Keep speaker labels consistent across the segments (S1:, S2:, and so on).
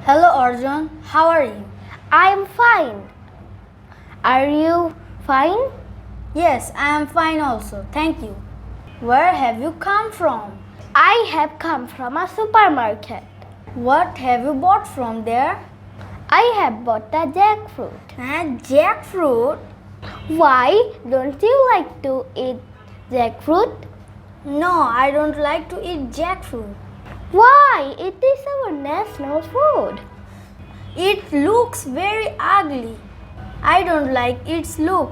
S1: Hello Arjun, how are you?
S2: I am fine. Are you fine?
S1: Yes, I am fine also, thank you. Where have you come from?
S2: I have come from a supermarket.
S1: What have you bought from there?
S2: I have bought a jackfruit.
S1: Jackfruit?
S2: Why don't you like to eat jackfruit?
S1: No, I don't like to eat jackfruit.
S2: Why? It is our national food.
S1: It looks very ugly. I don't like its look.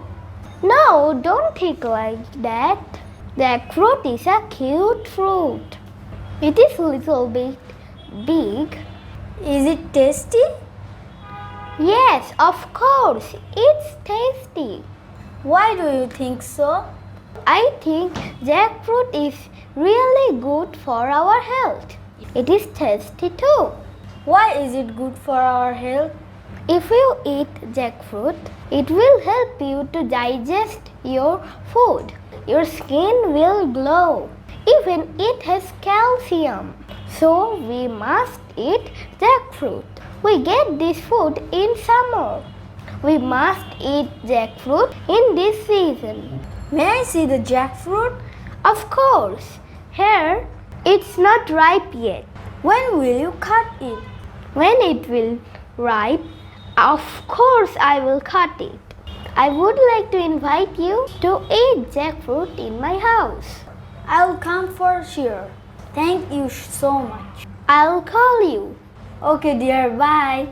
S2: No, don't think like that. Jackfruit is a cute fruit. It is little bit big.
S1: Is it tasty?
S2: Yes, of course. It's tasty.
S1: Why do you think so?
S2: I think jackfruit is really good for our health. It is tasty too.
S1: Why is it good for our health?
S2: If you eat jackfruit, it will help you to digest your food. Your skin will glow. Even it has calcium. So we must eat jackfruit. We get this food in summer. We must eat jackfruit in this season.
S1: May I see the jackfruit?
S2: Of course. Here, it's not ripe yet.
S1: When will you cut it?
S2: When it will ripe, of course I will cut it. I would like to invite you to eat jackfruit in my house.
S1: I'll come for sure. Thank you so much.
S2: I'll call you.
S1: Okay dear, bye.